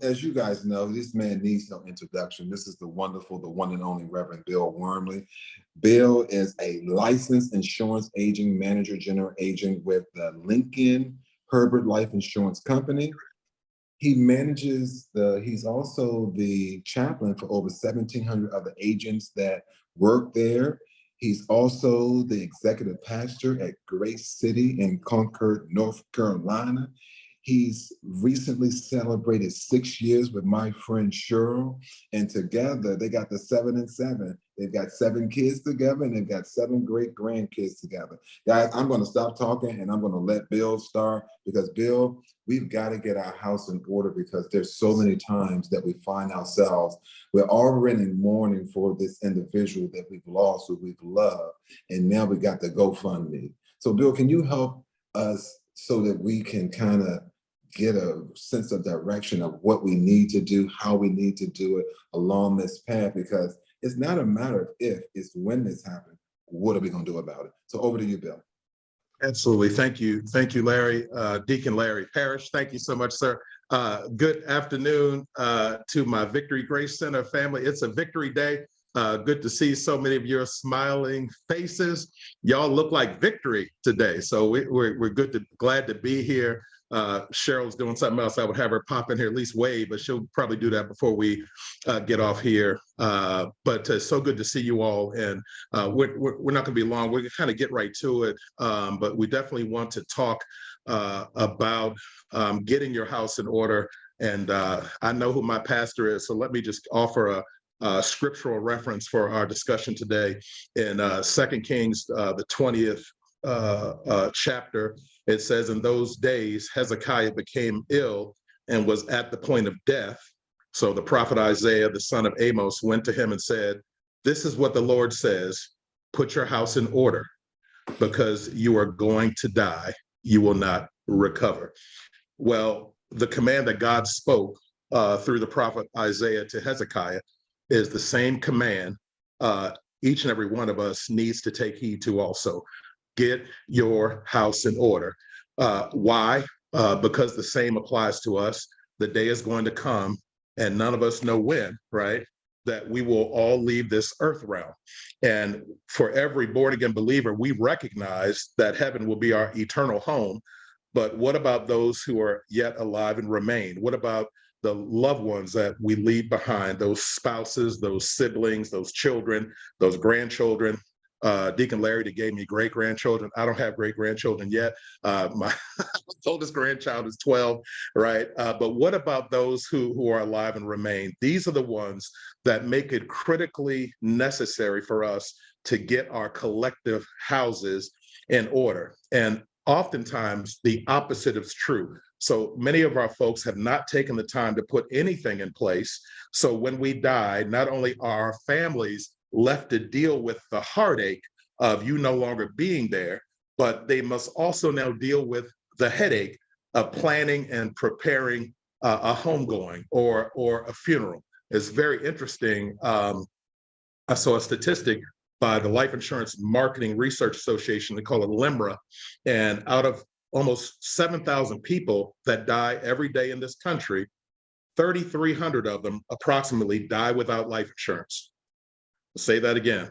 as you guys know, this man needs no introduction. This is the wonderful, the one and only Reverend Bill Wormley. Bill is a licensed insurance agent, manager, general agent with the Lincoln Herbert Life Insurance Company. He manages he's also the chaplain for over 1,700 other agents that work there. He's also the executive pastor at Grace City in Concord, North Carolina. He's recently celebrated 6 years with my friend Cheryl, and together they got the 7 and 7. They've got 7 kids together, and they've got 7 great grandkids together. Guys, I'm going to stop talking, and I'm going to let Bill start, because Bill, we've got to get our house in order, because there's so many times that we find ourselves, we're already mourning for this individual that we've lost, who we've loved, and now we got the GoFundMe. So Bill, can you help us so that we can kind of get a sense of direction of what we need to do, how we need to do it along this path? Because it's not a matter of if, it's when this happens. What are we going to do about it? So over to you, Bill. Absolutely. Thank you. Thank you, Larry. Deacon Larry Parrish, thank you so much, sir. Good afternoon to my Victory Grace Center family. It's a victory day. Good to see so many of your smiling faces. Y'all look like victory today. So we're glad to be here. Cheryl's doing something else. I would have her pop in here, at least wave, but she'll probably do that before we get off here. But so good to see you all. And we're not going to be long. We're going to kind of get right to it. But we definitely want to talk about getting your house in order. And I know who my pastor is, so let me just offer a scriptural reference for our discussion today in 2 Kings, the 20th chapter. It says, in those days, Hezekiah became ill and was at the point of death. So the prophet Isaiah, the son of Amos, went to him and said, this is what the Lord says, put your house in order, because you are going to die. You will not recover. Well, the command that God spoke through the prophet Isaiah to Hezekiah is the same command each and every one of us needs to take heed to also. Get your house in order. Why? Because the same applies to us. The day is going to come, and none of us know when, right? That we will all leave this earth realm. And for every born-again believer, we recognize that heaven will be our eternal home. But what about those who are yet alive and remain? What about the loved ones that we leave behind, those spouses, those siblings, those children, those grandchildren? Deacon Larry that gave me great-grandchildren. I don't have great-grandchildren yet. My oldest grandchild is 12, right? But what about those who are alive and remain? These are the ones that make it critically necessary for us to get our collective houses in order. And oftentimes the opposite is true. So many of our folks have not taken the time to put anything in place. So when we die, not only are our families left to deal with the heartache of you no longer being there, but they must also now deal with the headache of planning and preparing a homegoing or a funeral. It's very interesting. I saw a statistic by the Life Insurance Marketing Research Association, they call it LIMRA, and out of almost 7,000 people that die every day in this country, 3,300 of them approximately die without life insurance. I'll say that again.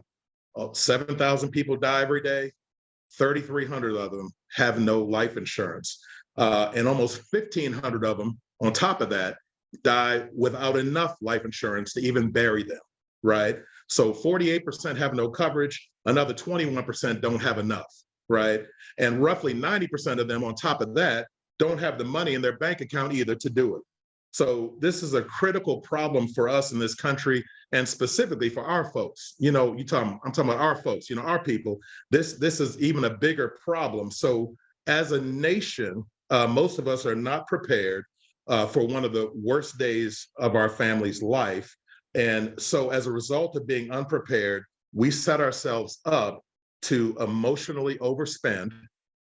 7,000 people die every day. 3,300 of them have no life insurance. And almost 1,500 of them, on top of that, die without enough life insurance to even bury them, right? So 48% have no coverage. Another 21% don't have enough, right? And roughly 90% of them, on top of that, don't have the money in their bank account either to do it. So this is a critical problem for us in this country, and specifically for our folks. You know, I'm talking about our folks, our people. This is even a bigger problem. So as a nation, most of us are not prepared for one of the worst days of our family's life. And so as a result of being unprepared, we set ourselves up to emotionally overspend,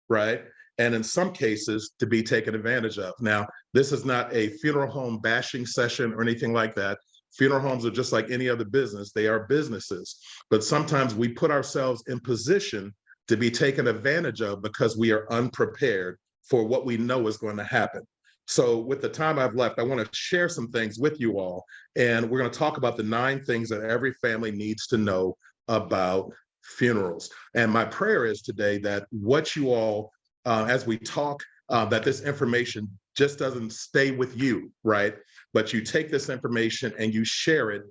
right? And in some cases, to be taken advantage of. Now, this is not a funeral home bashing session or anything like that. Funeral homes are just like any other business. They are businesses. But sometimes we put ourselves in position to be taken advantage of because we are unprepared for what we know is going to happen. So with the time I've left, I want to share some things with you all. And we're going to talk about the 9 things that every family needs to know about funerals. And my prayer is today that what you all, as we talk, that this information just doesn't stay with you, right? But you take this information and you share it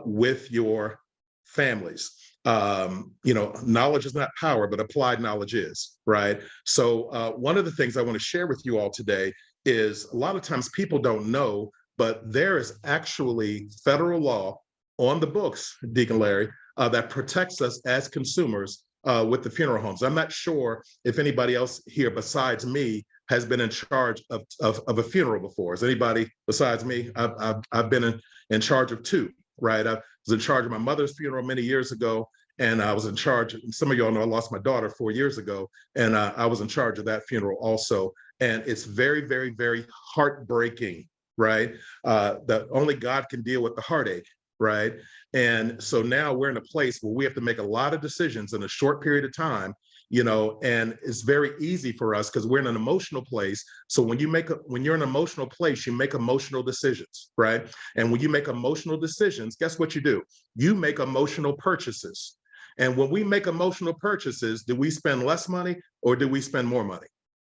with your families. Knowledge is not power, but applied knowledge is, right? So one of the things I want to share with you all today is a lot of times people don't know, but there is actually federal law on the books, Deacon Larry, that protects us as consumers with the funeral homes. I'm not sure if anybody else here besides me has been in charge of a funeral before. Is anybody besides me? I've been in charge of 2, right? I was in charge of my mother's funeral many years ago, and I was in charge, some of y'all know I lost my daughter 4 years ago, and I was in charge of that funeral also. And it's very, very, very heartbreaking, right? That only God can deal with the heartache, right? And so now we're in a place where we have to make a lot of decisions in a short period of time, and it's very easy for us because we're in an emotional place. So when you're in an emotional place, you make emotional decisions, right? And when you make emotional decisions, guess what you do? You make emotional purchases. And when we make emotional purchases, do we spend less money or do we spend more money?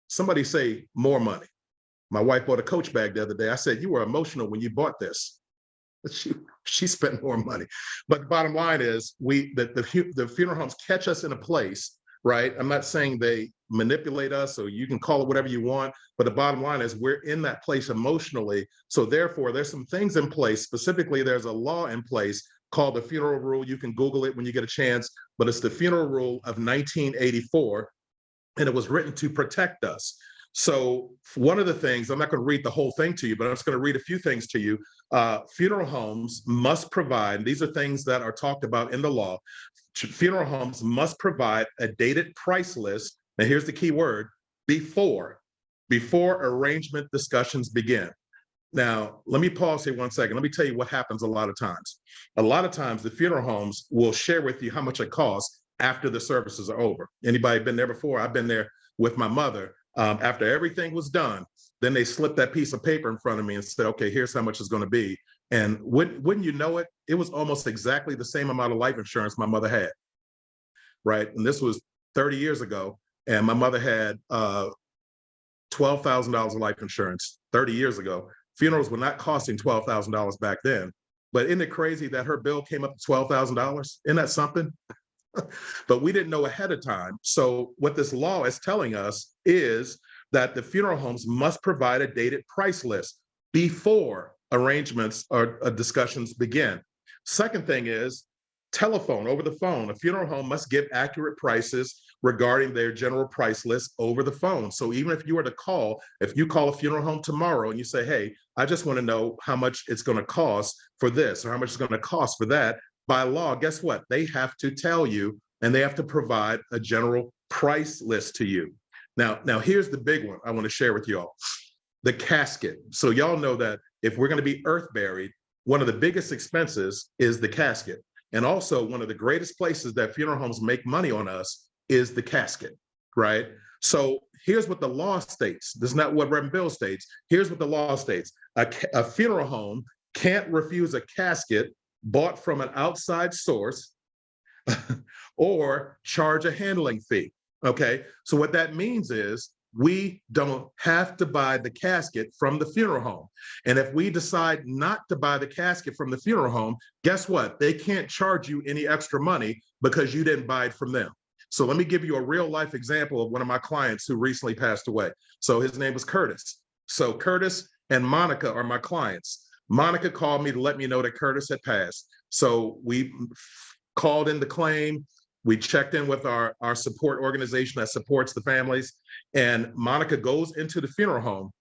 Somebody say more money. My wife bought a Coach bag the other day. I said, you were emotional when you bought this. But she spent more money. But the bottom line is the funeral homes catch us in a place, right? I'm not saying they manipulate us, or you can call it whatever you want, but the bottom line is we're in that place emotionally. So therefore, there's some things in place. Specifically, there's a law in place called the Funeral Rule. You can Google it when you get a chance, but it's the Funeral Rule of 1984, and it was written to protect us. So one of the things, I'm not going to read the whole thing to you, but I'm just going to read a few things to you. Funeral homes must provide, these are things that are talked about in the law. Funeral homes must provide a dated price list. Now here's the key word: before arrangement discussions begin. Now, let me pause here 1 second. Let me tell you what happens a lot of times. A lot of times the funeral homes will share with you how much it costs after the services are over. Anybody been there before? I've been there with my mother. After everything was done, then they slipped that piece of paper in front of me and said, okay, here's how much it's going to be. And wouldn't you know it, it was almost exactly the same amount of life insurance my mother had, right? And this was 30 years ago. And my mother had $12,000 of life insurance 30 years ago. Funerals were not costing $12,000 back then. But isn't it crazy that her bill came up to $12,000? Isn't that something? But we didn't know ahead of time. So what this law is telling us is that the funeral homes must provide a dated price list before arrangements or discussions begin. Second thing is telephone, over the phone. A funeral home must give accurate prices regarding their general price list over the phone. So even if you were to call, if you call a funeral home tomorrow and you say, hey, I just want to know how much it's going to cost for this or how much it's going to cost for that, by law, guess what? They have to tell you, and they have to provide a general price list to you. Now here's the big one I want to share with y'all: the casket. So y'all know that if we're going to be earth buried, one of the biggest expenses is the casket. And also one of the greatest places that funeral homes make money on us is the casket, right? So here's what the law states. This is not what Reverend Bill states. Here's what the law states. A funeral home can't refuse a casket bought from an outside source or charge a handling fee. Okay, so what that means is we don't have to buy the casket from the funeral home. And if we decide not to buy the casket from the funeral home, guess what? They can't charge you any extra money because you didn't buy it from them. So let me give you a real life example of one of my clients who recently passed away. So his name was Curtis. So Curtis and Monica are my clients. Monica called me to let me know that Curtis had passed. So we called in the claim. We checked in with our support organization that supports the families. And Monica goes into the funeral home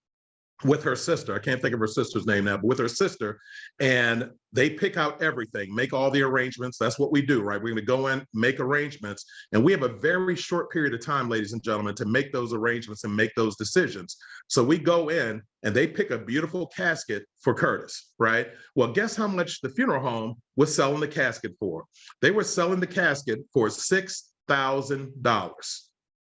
with her sister. I can't think of her sister's name now, but with her sister. And they pick out everything, make all the arrangements. That's what we do, right? We're going to go in, make arrangements. And we have a very short period of time, ladies and gentlemen, to make those arrangements and make those decisions. So we go in and they pick a beautiful casket for Curtis, right? Well, guess how much the funeral home was selling the casket for? They were selling the casket for $6,000.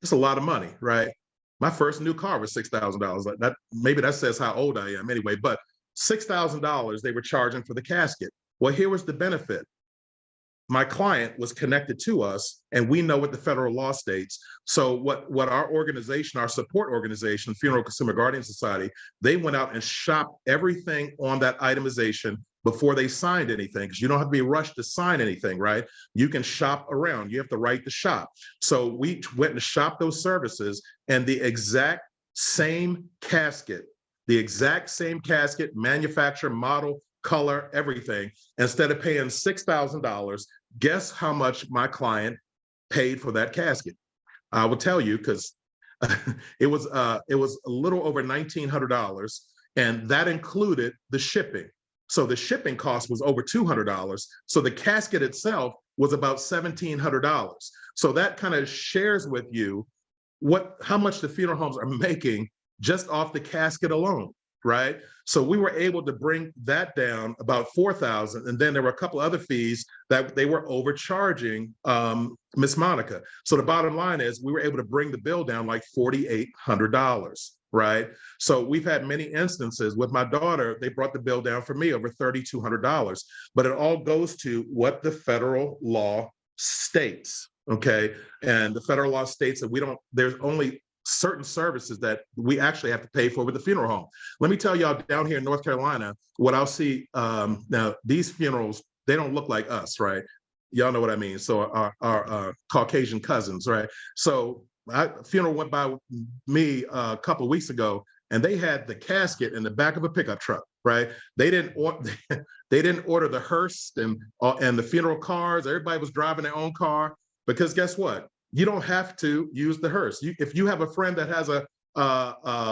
That's a lot of money, right? My first new car was $6,000. Like that, maybe that says how old I am anyway, but $6,000 they were charging for the casket. Well, here was the benefit. My client was connected to us, and we know what the federal law states. So what our organization, our support organization, Funeral Consumer Guardian Society, they went out and shopped everything on that itemization before they signed anything, because you don't have to be rushed to sign anything, right? You can shop around. You have the right to shop. So we went and shopped those services, and the exact same casket, manufacturer, model, color, everything. Instead of paying $6,000, guess how much my client paid for that casket? I will tell you, because it was a little over $1,900, and that included the shipping. So the shipping cost was over $200. So the casket itself was about $1,700. So that kind of shares with you how much the funeral homes are making just off the casket alone, right? So we were able to bring that down about $4,000, and then there were a couple other fees that they were overcharging Miss Monica. So the bottom line is we were able to bring the bill down like $4,800, right? So we've had many instances with my daughter, they brought the bill down for me over $3,200, but it all goes to what the federal law states, okay? And the federal law states that there's only certain services that we actually have to pay for with the funeral home. Let me tell y'all, down here in North Carolina, what I'll see, now these funerals, they don't look like us, right? Y'all know what I mean. So our Caucasian cousins, right? So a funeral went by me a couple of weeks ago, and they had the casket in the back of a pickup truck, right? They didn't order the hearse and the funeral cars. Everybody was driving their own car, because guess what? You don't have to use the hearse. If you have a friend that has a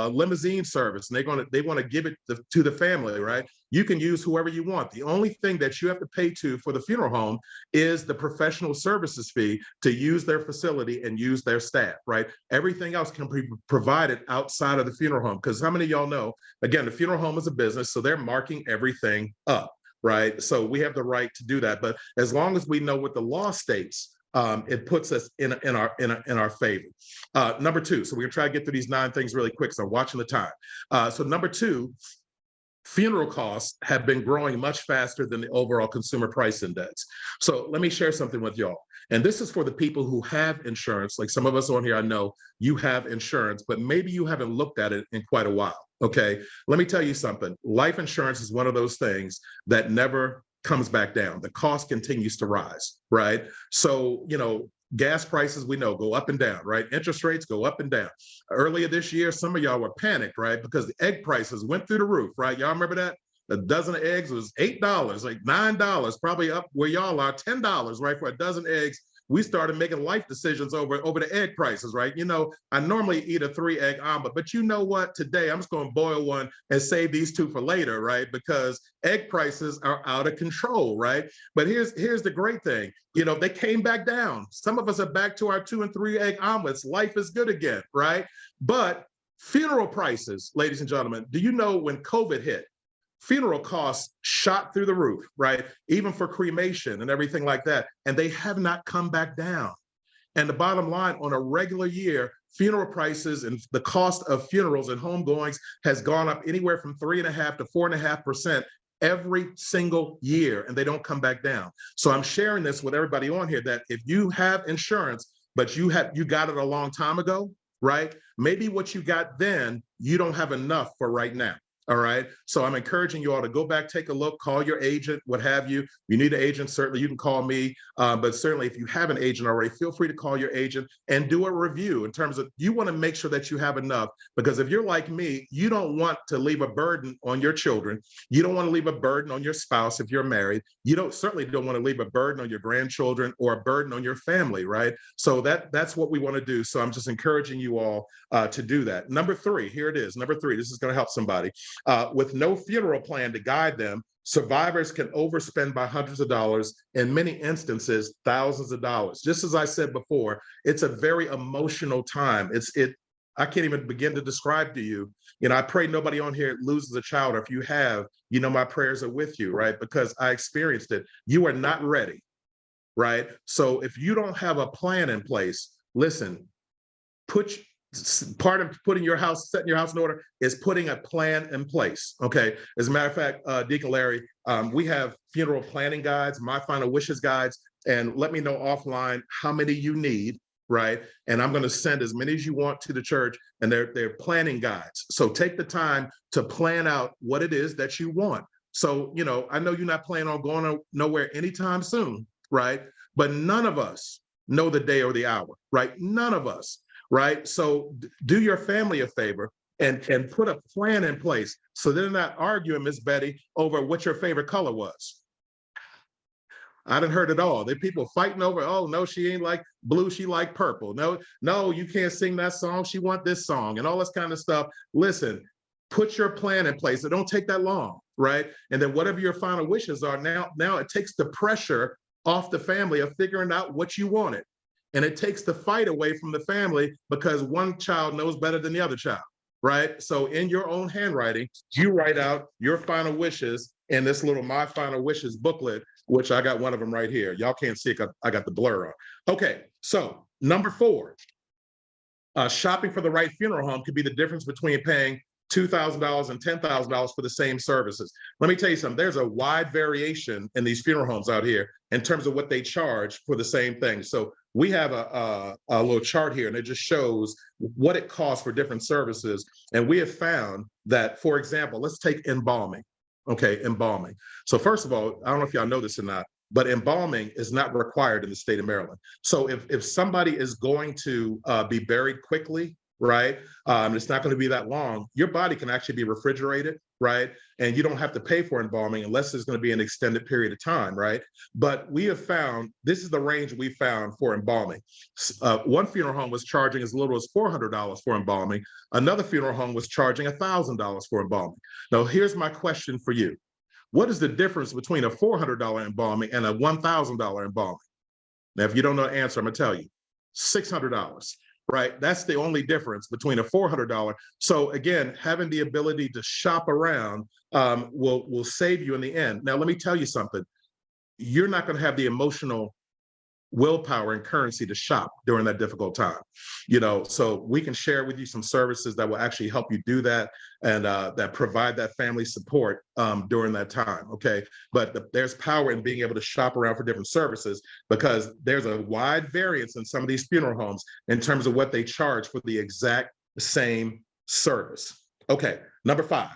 limousine service and they want to give it to the family, right? You can use whoever you want. The only thing that you have to pay for the funeral home is the professional services fee to use their facility and use their staff, right? Everything else can be provided outside of the funeral home, because how many of y'all know, again, the funeral home is a business, so they're marking everything up, right? So we have the right to do that. But as long as we know what the law states, it puts us in our favor. Number two, so we're gonna try to get through these 9 things really quick, so I'm watching the time. So number 2, funeral costs have been growing much faster than the overall consumer price index. So let me share something with y'all. And this is for the people who have insurance. Like some of us on here, I know you have insurance, but maybe you haven't looked at it in quite a while, okay? Let me tell you something. Life insurance is one of those things that never comes back down. The cost continues to rise, right? So, gas prices, we know, go up and down, right? Interest rates go up and down. Earlier this year, some of y'all were panicked, right? Because the egg prices went through the roof, right? Y'all remember that? A dozen of eggs was $8, like $9, probably up where y'all are, $10, right? For a dozen eggs. We started making life decisions over the egg prices, right? I normally eat a 3-egg omelet, but you know what? Today, I'm just going to boil one and save these 2 for later, right? Because egg prices are out of control, right? But here's the great thing. They came back down. Some of us are back to our 2 and 3-egg omelets. Life is good again, right? But funeral prices, ladies and gentlemen, do you know when COVID hit, funeral costs shot through the roof, right? Even for cremation and everything like that. And they have not come back down. And the bottom line, on a regular year, funeral prices and the cost of funerals and homegoings has gone up anywhere from 3.5% to 4.5% every single year, and they don't come back down. So I'm sharing this with everybody on here that if you have insurance, but you got it a long time ago, right? Maybe what you got then, you don't have enough for right now. All right. So I'm encouraging you all to go back, take a look, call your agent, what have you. You need an agent, certainly you can call me. But certainly if you have an agent already, feel free to call your agent and do a review in terms of you want to make sure that you have enough. Because if you're like me, you don't want to leave a burden on your children. You don't want to leave a burden on your spouse if you're married. You certainly don't want to leave a burden on your grandchildren or a burden on your family, right? So that's what we want to do. So I'm just encouraging you all to do that. Number 3, here it is. Number 3, this is going to help somebody. With no funeral plan to guide them, survivors can overspend by hundreds of dollars, in many instances, thousands of dollars. Just as I said before, it's a very emotional time. I can't even begin to describe to you. I pray nobody on here loses a child, or if you have, my prayers are with you, right? Because I experienced it. You are not ready, right? So if you don't have a plan in place, listen, part of setting your house in order is putting a plan in place. Okay. As a matter of fact, Deacon Larry, we have funeral planning guides, my final wishes guides, and let me know offline how many you need, right? And I'm going to send as many as you want to the church, and they're planning guides. So take the time to plan out what it is that you want. So, I know you're not planning on going nowhere anytime soon, right? But none of us know the day or the hour, right? None of us. Right. So do your family a favor and put a plan in place so they're not arguing, Miss Betty, over what your favorite color was. I done heard it all. There people fighting over, oh, no, she ain't like blue, she like purple. No, you can't sing that song. She want this song and all this kind of stuff. Listen, put your plan in place. It don't take that long, right? And then whatever your final wishes are, now it takes the pressure off the family of figuring out what you wanted. And it takes the fight away from the family because one child knows better than the other child, right? So in your own handwriting, you write out your final wishes in this little My Final Wishes booklet, which I got one of them right here. Y'all can't see it, I got the blur on. Okay, so number 4, shopping for the right funeral home could be the difference between paying $2,000 and $10,000 for the same services. Let me tell you something, there's a wide variation in these funeral homes out here in terms of what they charge for the same thing. So we have a little chart here, and it just shows what it costs for different services. And we have found that, for example, let's take embalming. Okay, embalming. So first of all, I don't know if y'all know this or not, but embalming is not required in the state of Maryland. So if somebody is going to be buried quickly, right, it's not going to be that long, your body can actually be refrigerated, right? And you don't have to pay for embalming unless it's going to be an extended period of time, right? But we have found, this is the range we found for embalming. One funeral home was charging as little as $400 for embalming. Another funeral home was charging $1,000 for embalming. Now, here's my question for you. What is the difference between a $400 embalming and a $1,000 embalming? Now, if you don't know the answer, I'm gonna tell you, $600. Right? That's the only difference between a $400. So again, having the ability to shop around will save you in the end. Now, let me tell you something. You're not going to have the emotional willpower and currency to shop during that difficult time. So we can share with you some services that will actually help you do that and that provide that family support during that time. Okay. But there's power in being able to shop around for different services because there's a wide variance in some of these funeral homes in terms of what they charge for the exact same service. Okay. Number 5.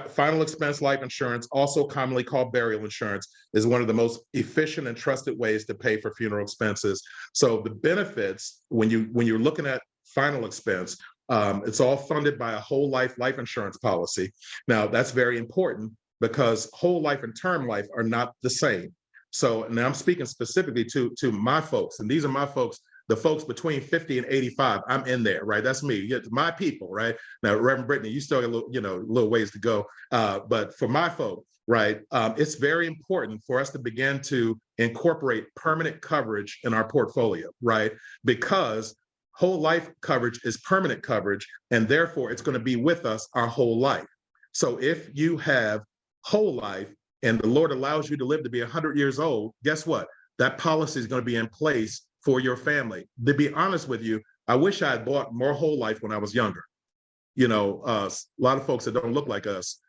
Final expense life insurance, also commonly called burial insurance, is one of the most efficient and trusted ways to pay for funeral expenses. So the benefits, when you're looking at final expense, it's all funded by a whole life insurance policy. Now, that's very important because whole life and term life are not the same. So now I'm speaking specifically to my folks, and these are my folks, the folks between 50 and 85, I'm in there, right? That's me, it's my people, right? Now, Reverend Brittany, you still got a little ways to go. But for my folk, right, it's very important for us to begin to incorporate permanent coverage in our portfolio, right? Because whole life coverage is permanent coverage, and therefore it's going to be with us our whole life. So if you have whole life and the Lord allows you to live to be 100 years old, guess what? That policy is going to be in place for your family. To be honest with you, I wish I had bought more whole life when I was younger. A lot of folks that don't look like us,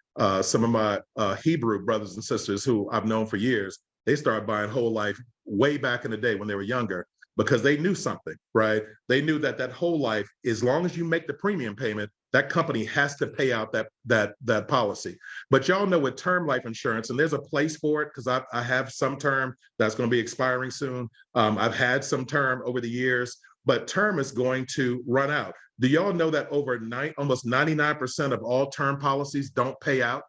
some of my Hebrew brothers and sisters who I've known for years, they started buying whole life way back in the day when they were younger because they knew something, right? They knew that whole life, as long as you make the premium payment, that company has to pay out that policy. But y'all know with term life insurance, and there's a place for it because I have some term that's going to be expiring soon. I've had some term over the years, but term is going to run out. Do y'all know that almost 99% of all term policies don't pay out?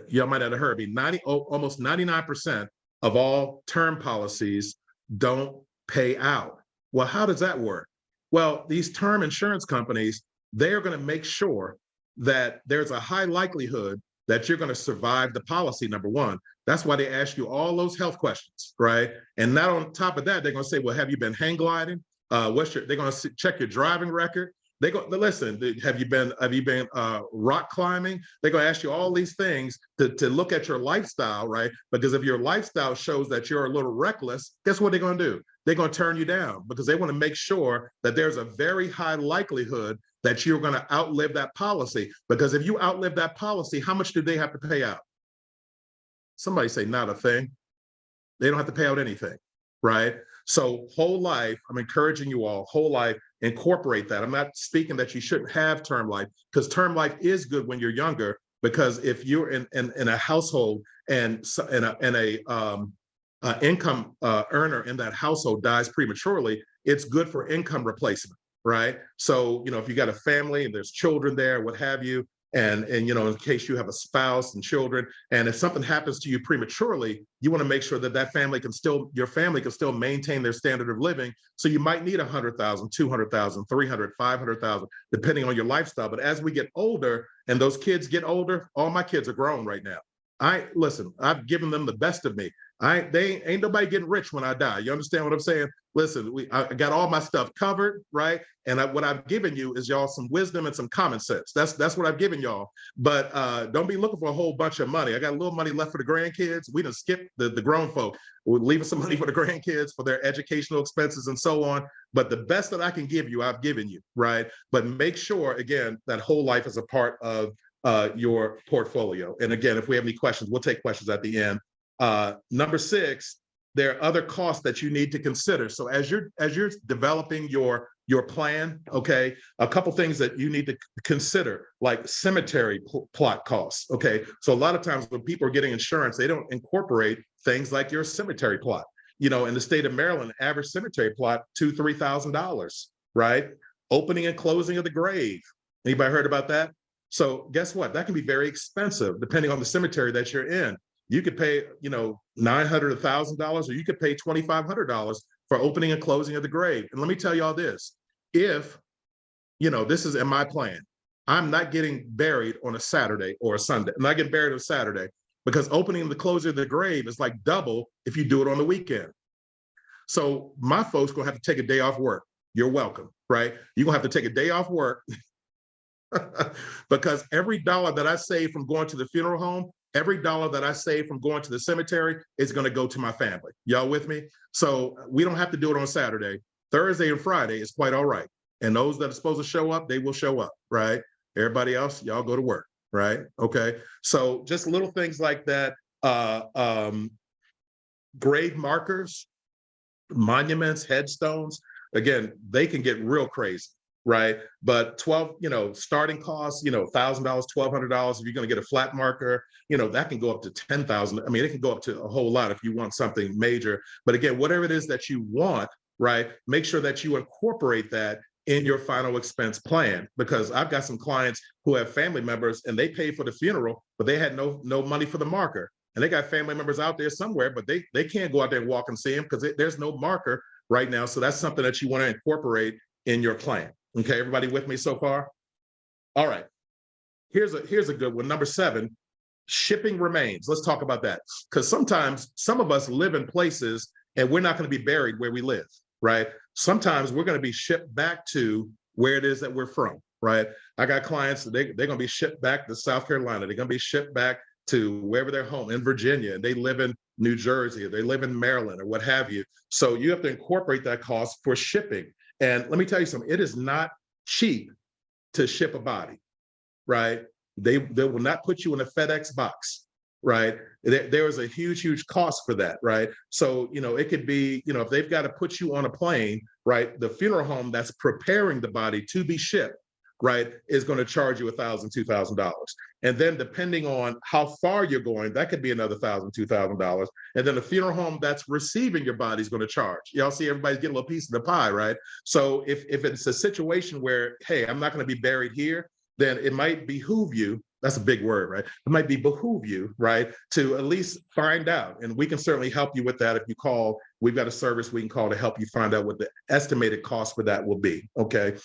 Y'all might have heard me. Almost 99% of all term policies don't pay out. Well, how does that work? Well, these term insurance companies, they are going to make sure that there's a high likelihood that you're going to survive the policy, number one. That's why they ask you all those health questions, right? And not on top of that, they're going to say, well, have you been hang gliding? They're going to check your driving record. They go, listen, have you been rock climbing? They're gonna ask you all these things to look at your lifestyle, right? Because if your lifestyle shows that you're a little reckless, guess what they're gonna do? They're gonna turn you down because they want to make sure that there's a very high likelihood that you're gonna outlive that policy. Because if you outlive that policy, how much do they have to pay out? Somebody say not a thing. They don't have to pay out anything, right? So whole life, I'm encouraging you all, whole life, incorporate that. I'm not speaking that you shouldn't have term life, because term life is good when you're younger, because if you're in a household and income earner in that household dies prematurely, it's good for income replacement, right? So, if you got a family and there's children there, what have you, and in case you have a spouse and children, and if something happens to you prematurely, you want to make sure that your family can still maintain their standard of living. So you might need 100,000, 200,000, 300, 500,000, depending on your lifestyle. But as we get older and those kids get older, all my kids are grown right now. I've given them the best of me. They ain't nobody getting rich when I die. You understand what I'm saying? Listen, I got all my stuff covered, right? And what I've given you is y'all some wisdom and some common sense. That's what I've given y'all. But don't be looking for a whole bunch of money. I got a little money left for the grandkids. We done skipped the grown folk. We're leaving some money for the grandkids for their educational expenses and so on. But the best that I can give you, I've given you, right? But make sure, again, that whole life is a part of your portfolio. And again, if we have any questions, we'll take questions at the end. Number 6, there are other costs that you need to consider. So as you're developing your plan, okay, a couple things that you need to consider, like cemetery plot costs. Okay, so a lot of times when people are getting insurance, they don't incorporate things like your cemetery plot. In the state of Maryland, average cemetery plot $2,000-3,000, right? Opening and closing of the grave. Anybody heard about that? So guess what? That can be very expensive depending on the cemetery that you're in. You could pay, $900, $1,000, or you could pay $2,500 for opening and closing of the grave. And let me tell y'all this: if, this is in my plan, I'm not getting buried on a Saturday or a Sunday. I'm not getting buried on a Saturday, because opening and the closing of the grave is like double if you do it on the weekend. So my folks gonna have to take a day off work. You're welcome, right? You're gonna have to take a day off work because every dollar that I save from going to the funeral home, every dollar that I save from going to the cemetery is going to go to my family. Y'all with me? So we don't have to do it on Saturday. Thursday and Friday is quite all right. And those that are supposed to show up, they will show up, right? Everybody else, y'all go to work, right? Okay. So just little things like that. Grave markers, monuments, headstones, again, they can get real crazy, right? But starting costs, $1,000, $1,200. If you're going to get a flat marker, that can go up to 10,000. I mean, it can go up to a whole lot if you want something major. But again, whatever it is that you want, right? Make sure that you incorporate that in your final expense plan, because I've got some clients who have family members and they paid for the funeral, but they had no money for the marker. And they got family members out there somewhere, but they can't go out there and walk and see them because there's no marker right now. So that's something that you want to incorporate in your plan. Okay, everybody with me so far? All right. Here's a good one. Number 7, shipping remains. Let's talk about that, because sometimes some of us live in places and we're not going to be buried where we live, right? Sometimes we're going to be shipped back to where it is that we're from, right? I got clients, they're going to be shipped back to South Carolina. They're going to be shipped back to wherever they're home in Virginia, and they live in New Jersey, or they live in Maryland, or what have you. So you have to incorporate that cost for shipping. And let me tell you something, it is not cheap to ship a body, right? They will not put you in a FedEx box, right? There is a huge cost for that, right? So, it could be, if they've got to put you on a plane, right? The funeral home that's preparing the body to be shipped, right, is going to charge you $1,000, $2,000. And then depending on how far you're going, that could be another $1,000, $2,000. And then the funeral home that's receiving your body is going to charge. Y'all see everybody's getting a little piece of the pie, right? So if it's a situation where, hey, I'm not going to be buried here, then it might behoove you. That's a big word, right? It might behoove you, right, to at least find out. And we can certainly help you with that if you call. We've got a service we can call to help you find out what the estimated cost for that will be, okay?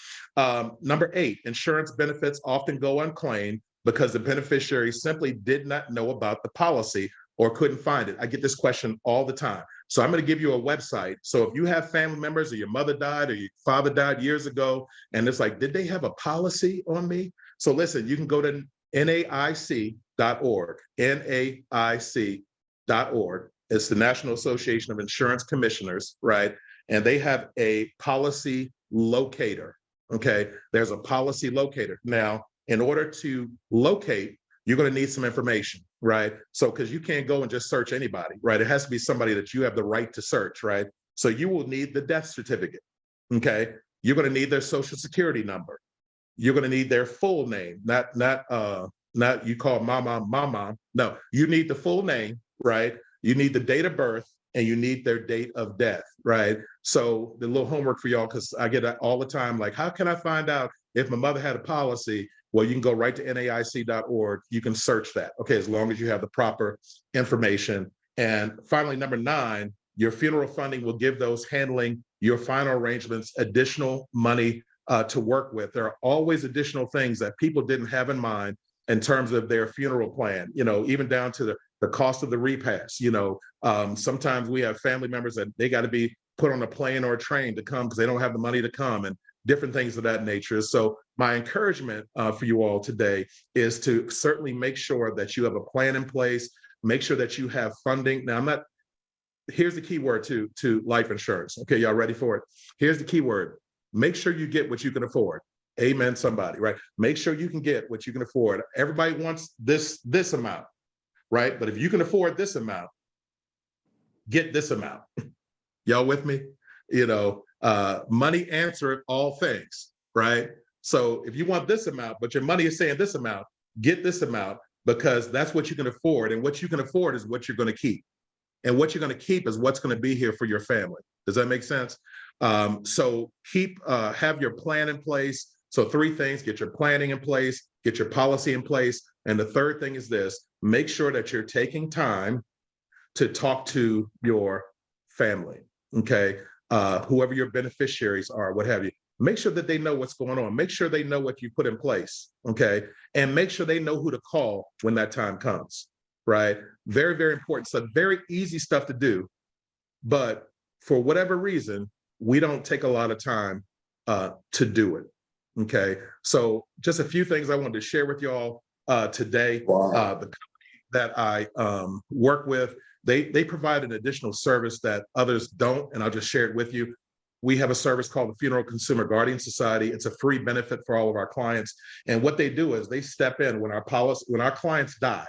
Number 8, insurance benefits often go unclaimed because the beneficiary simply did not know about the policy or couldn't find it. I get this question all the time. So I'm going to give you a website. So if you have family members or your mother died or your father died years ago, and it's like, did they have a policy on me? So listen, you can go to NAIC.org, NAIC.org. It's the National Association of Insurance Commissioners, right? And they have a policy locator, okay? There's a policy locator. Now, in order to locate, you're going to need some information, right? So, because you can't go and just search anybody, right? It has to be somebody that you have the right to search, right? So you will need the death certificate, okay? You're going to need their social security number. You're going to need their full name, not you call mama. No, you need the full name, right? You need the date of birth and you need their date of death, right? So the little homework for y'all, because I get that all the time, like, how can I find out if my mother had a policy? Well, you can go right to NAIC.org. You can search that, okay, as long as you have the proper information. And finally, number 9, your funeral funding will give those handling your final arrangements additional money to work with. There are always additional things that people didn't have in mind in terms of their funeral plan, even down to the cost of the repast. Sometimes we have family members that they got to be put on a plane or a train to come because they don't have the money to come, and different things of that nature. So my encouragement for you all today is to certainly make sure that you have a plan in place, make sure that you have funding. Now, here's the key word to life insurance. Okay, y'all ready for it? Here's the key word. Make sure you get what you can afford. Amen, somebody, right? Make sure you can get what you can afford. Everybody wants this amount, right? But if you can afford this amount, get this amount. Y'all with me? Money answereth all things, right? So if you want this amount, but your money is saying this amount, get this amount, because that's what you can afford. And what you can afford is what you're going to keep. And what you're going to keep is what's going to be here for your family. Does that make sense? So have your plan in place. So 3 things: get your planning in place, get your policy in place. And the third thing is this: make sure that you're taking time to talk to your family, okay? Whoever your beneficiaries are, what have you. Make sure that they know what's going on. Make sure they know what you put in place, okay? And make sure they know who to call when that time comes, right? Very, very important. So very easy stuff to do, but for whatever reason, we don't take a lot of time to do it, okay? So just a few things I wanted to share with y'all today. Wow. The company that I work with, they provide an additional service that others don't, and I'll just share it with you. We have a service called the Funeral Consumer Guardian Society. It's a free benefit for all of our clients. And what they do is they step in when our clients die.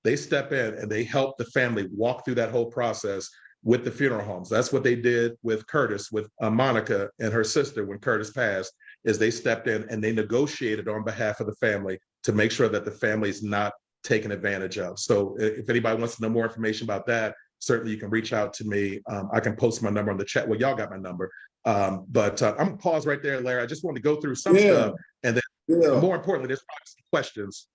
They step in and they help the family walk through that whole process with the funeral homes. That's what they did with Curtis, with Monica and her sister when Curtis passed, is they stepped in and they negotiated on behalf of the family to make sure that the family is not taken advantage of. So if anybody wants to know more information about that, certainly you can reach out to me. I can post my number on the chat. Well, y'all got my number. But I'm gonna pause right there, Larry. I just want to go through some stuff, and then more importantly, there's probably some questions.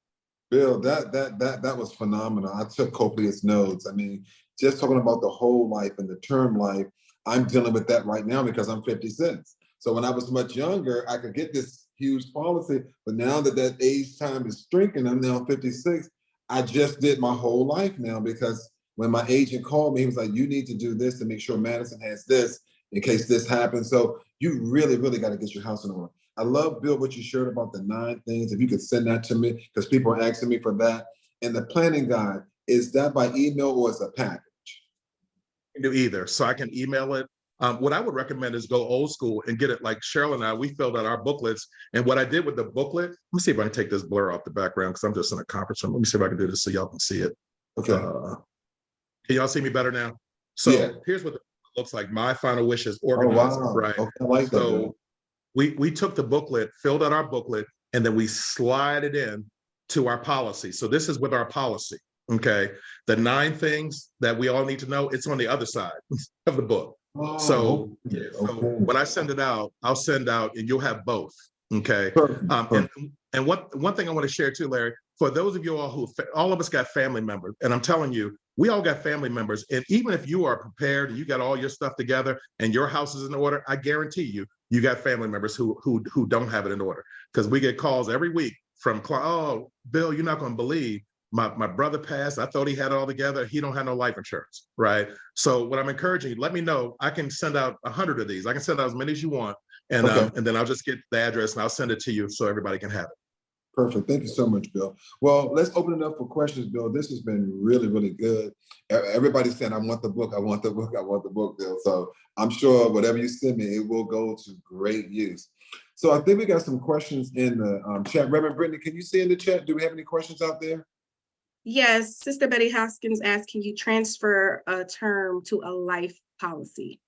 Bill, that was phenomenal. I took copious notes. I mean, just talking about the whole life and the term life, I'm dealing with that right now because I'm 56. So when I was much younger, I could get this huge policy, but now that age time is shrinking, I'm now 56. I just did my whole life now, because when my agent called me, he was like, you need to do this to make sure Madison has this in case this happens. So you really, really got to get your house in order. I love, Bill, what you shared about the 9 things. If you could send that to me, because people are asking me for that. And the planning guide, is that by email or is it a package? I can do either. So I can email it. What I would recommend is go old school and get it like Cheryl and I, we filled out our booklets. And what I did with the booklet, let me see if I can take this blur off the background because I'm just in a conference room. Let me see if I can do this so y'all can see it. Okay. Can y'all see me better now? So here's what it looks like. My final wish is organized, right? Okay, I like that. So we took the booklet, filled out our booklet, and then we slide it in to our policy. So this is with our policy, okay? The 9 things that we all need to know, it's on the other side of the book. So when I send it out, I'll send out, and you'll have both, okay? And one thing I want to share too, Larry, for those of you all all of us got family members, and I'm telling you, we all got family members. And even if you are prepared and you got all your stuff together and your house is in order, I guarantee you got family members who don't have it in order. Because we get calls every week from, oh, Bill, you're not going to believe my brother passed. I thought he had it all together. He don't have no life insurance, right? So what I'm encouraging you, let me know. I can send out 100 of these. I can send out as many as you want, and Okay. then I'll just get the address and I'll send it to you so everybody can have it. Perfect. Thank you so much, Bill. Well, let's open it up for questions, Bill. This has been really, really good. Everybody's saying, I want the book, I want the book, I want the book, Bill. So I'm sure whatever you send me, it will go to great use. So I think we got some questions in the chat. Reverend Brittany, can you see in the chat? Do we have any questions out there? Yes, Sister Betty Hoskins asked, can you transfer a term to a life policy?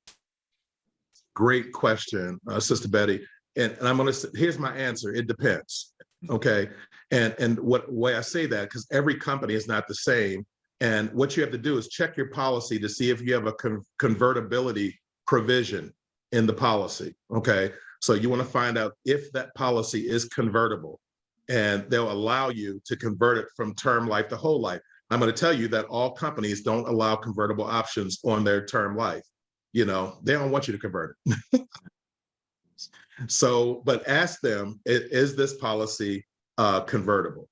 Great question, Sister Betty. And I'm going to, here's my answer. It depends. Okay. And what way I say that, because every company is not the same. And what you have to do is check your policy to see if you have a convertibility provision in the policy. Okay. So you want to find out if that policy is convertible, and they'll allow you to convert it from term life to whole life. I'm going to tell you that all companies don't allow convertible options on their term life. You know, they don't want you to convert it. So, but ask them, is this policy convertible?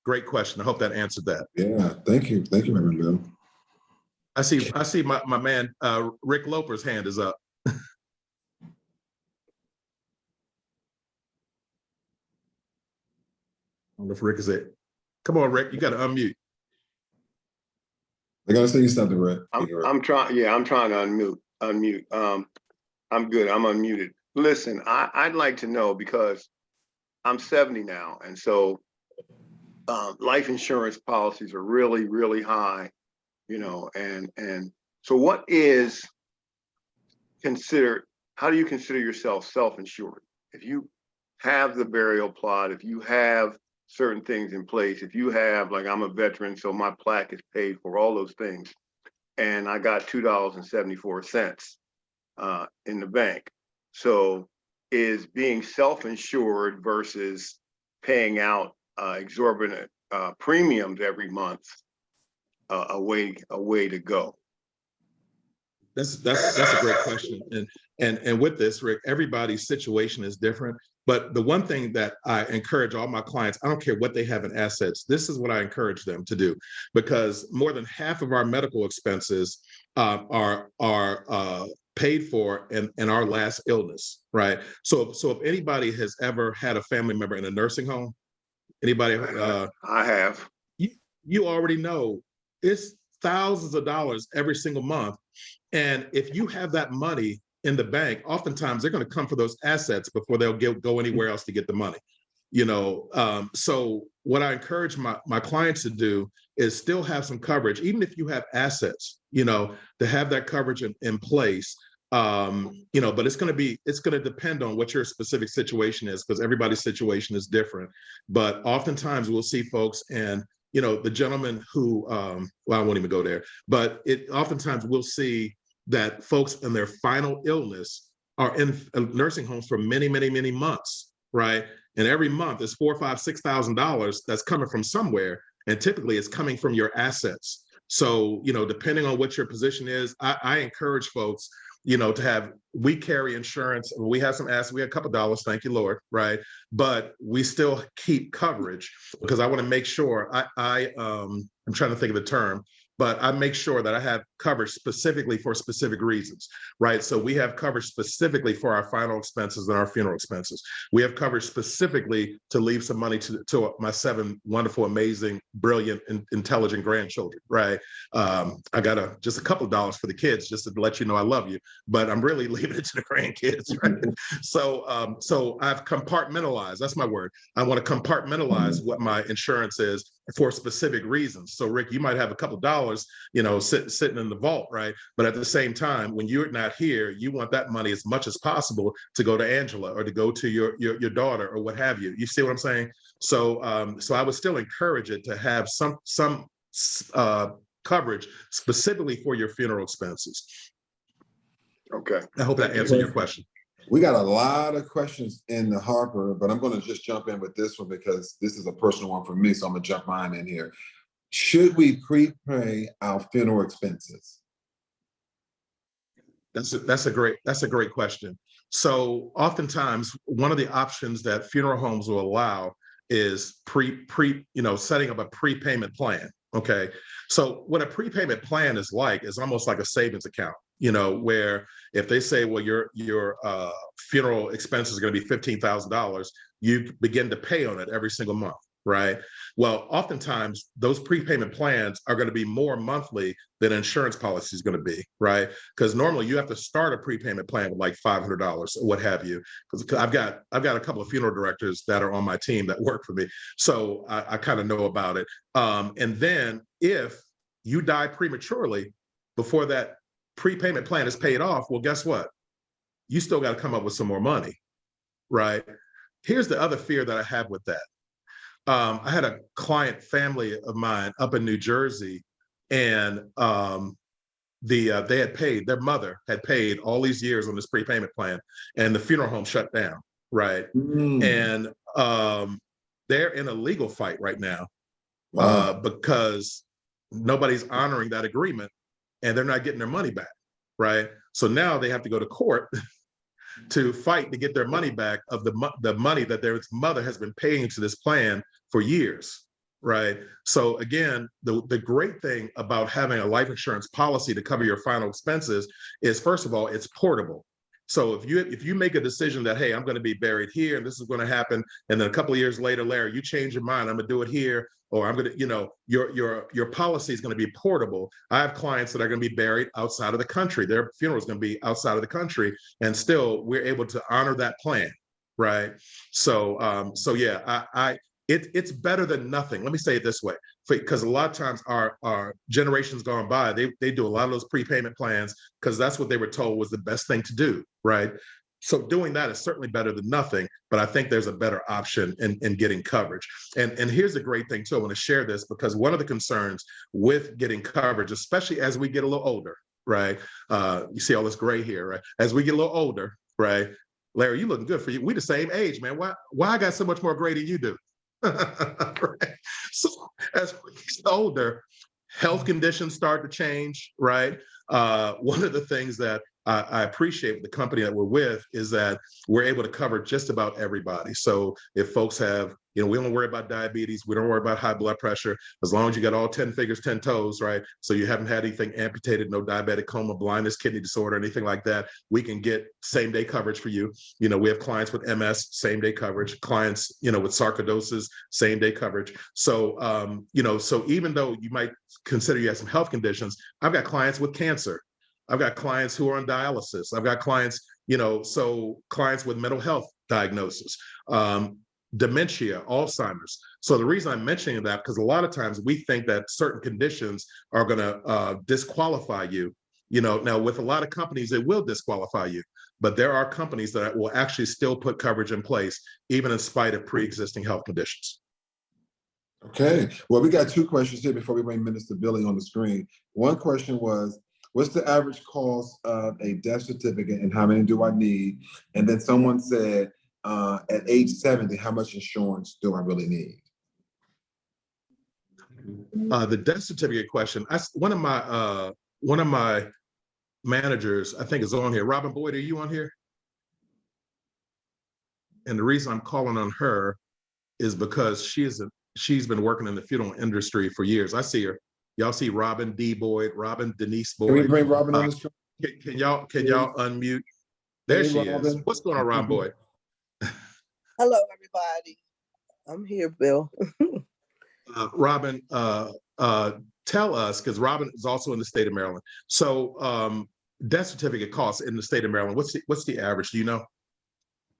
Great question. I hope that answered that. Yeah, thank you. Thank you, Reverend Bill. I see my man, Rick Loper's hand is up. I don't know if Rick is it. Come on, Rick, you got to unmute. I gotta say something, Rick. I'm trying. Yeah, I'm trying to unmute. I'm good. I'm unmuted. Listen, I'd like to know, because I'm 70 now, and so life insurance policies are really, really high, you know, and so what is considered? How do you consider yourself self-insured? If you have the burial plot, if you have certain things in place, if you have, like, I'm a veteran, so my plaque is paid for, all those things, and I got $2.74 in the bank. So is being self-insured versus paying out exorbitant premiums every month a way to go? That's a great question. And with this, Rick, everybody's situation is different. But the one thing that I encourage all my clients, I don't care what they have in assets, this is what I encourage them to do, because more than half of our medical expenses are paid for in our last illness, right? So if anybody has ever had a family member in a nursing home, anybody? I have. You already know it's thousands of dollars every single month. And if you have that money in the bank, oftentimes they're going to come for those assets before they'll go anywhere else to get the money. You know, so what I encourage my clients to do is still have some coverage, even if you have assets, you know, to have that coverage in place. You know, but it's going to depend on what your specific situation is, because everybody's situation is different. But oftentimes we'll see folks, and you know, the gentleman who, well, I won't even go there, but oftentimes we'll see that folks in their final illness are in nursing homes for many, many, many months, right? And every month is $4,000, $5,000, $6,000 that's coming from somewhere, and typically it's coming from your assets. So, you know, depending on what your position is, I encourage folks, you know, we carry insurance. We have some assets. We have a couple dollars, thank you, Lord, right? But we still keep coverage, because I want to make sure I'm trying to think of the term, but I make sure that I have coverage specifically for specific reasons, right? So we have coverage specifically for our final expenses and our funeral expenses. We have coverage specifically to leave some money to my 7 wonderful, amazing, brilliant, intelligent grandchildren, right? I got just a couple of dollars for the kids, just to let you know I love you, but I'm really leaving it to the grandkids, right? So I've compartmentalized, that's my word. I want to compartmentalize what my insurance is for specific reasons. So Rick, you might have a couple of dollars, you know, sitting in the vault, right? But at the same time, when you're not here, you want that money as much as possible to go to Angela or to go to your daughter or what have you. You see what I'm saying? So I would still encourage it to have some coverage specifically for your funeral expenses. Okay. I hope that answered your question. We got a lot of questions in the Harper, but I'm going to just jump in with this one because this is a personal one for me. So I'm going to jump mine in here. Should we prepay our funeral expenses? That's a great question. So oftentimes, one of the options that funeral homes will allow is setting up a prepayment plan. Okay. So what a prepayment plan is like is almost like a savings account, where if they say, well, your funeral expenses are going to be $15,000, you begin to pay on it every single month, right? Well, oftentimes those prepayment plans are going to be more monthly than insurance policy is going to be, right? Because normally you have to start a prepayment plan with like $500 or what have you. Because I've got a couple of funeral directors that are on my team that work for me, so I kind of know about it. And then if you die prematurely before that prepayment plan is paid off, well, guess what? You still got to come up with some more money, right? Here's the other fear that I have with that. I had a client family of mine up in New Jersey, and they had paid, their mother had paid all these years on this prepayment plan, and the funeral home shut down, right? And they're in a legal fight right now because nobody's honoring that agreement, and they're not getting their money back, right? So now they have to go to court to fight to get their money back of the money that their mother has been paying to this plan for years, right? So again, the great thing about having a life insurance policy to cover your final expenses is, first of all, it's portable. So if you make a decision that, hey, I'm going to be buried here and this is going to happen, and then a couple of years later, Larry, you change your mind, I'm going to do it here, or I'm going to, your policy is going to be portable. I have clients that are going to be buried outside of the country. Their funeral is going to be outside of the country, and still we're able to honor that plan, right? So, yeah, it's better than nothing. Let me say it this way, because a lot of times our generations gone by, they do a lot of those prepayment plans because that's what they were told was the best thing to do, right? So doing that is certainly better than nothing, but I think there's a better option in getting coverage. And here's the great thing too, I want to share this because one of the concerns with getting coverage, especially as we get a little older, right? You see all this gray here, right? As we get a little older, right? Larry, you looking good for you. We the same age, man. Why I got so much more gray than you do? Right? So as we get older, health conditions start to change, right? One of the things that I appreciate with the company that we're with is that we're able to cover just about everybody. So if folks have, we don't worry about diabetes, we don't worry about high blood pressure, as long as you got all 10 fingers, 10 toes, right? So you haven't had anything amputated, no diabetic coma, blindness, kidney disorder, anything like that, we can get same day coverage for you. We have clients with MS, same day coverage, clients, with sarcoidosis, same day coverage. So, so even though you might consider you have some health conditions, I've got clients with cancer. I've got clients who are on dialysis. I've got clients, clients with mental health diagnosis, dementia, Alzheimer's. So the reason I'm mentioning that, because a lot of times we think that certain conditions are going to disqualify you. Now with a lot of companies, it will disqualify you, but there are companies that will actually still put coverage in place, even in spite of pre-existing health conditions. Okay, well, we got two questions here before we bring Minister Billy on the screen. One question was, what's the average cost of a death certificate and how many do I need? And then someone said, at age 70, how much insurance do I really need? The death certificate question, one of my managers, I think, is on here. Robin Boyd, are you on here? And the reason I'm calling on her is because she's been working in the funeral industry for years. I see her. Y'all see Robin D. Boyd, Robin Denise Boyd. Can we bring Robin on the screen? Can y'all unmute? There she is. What's going on, Robin Boyd? Hello, everybody. I'm here, Bill. Robin, tell us, because Robin is also in the state of Maryland. So death certificate costs in the state of Maryland, what's the average? Do you know?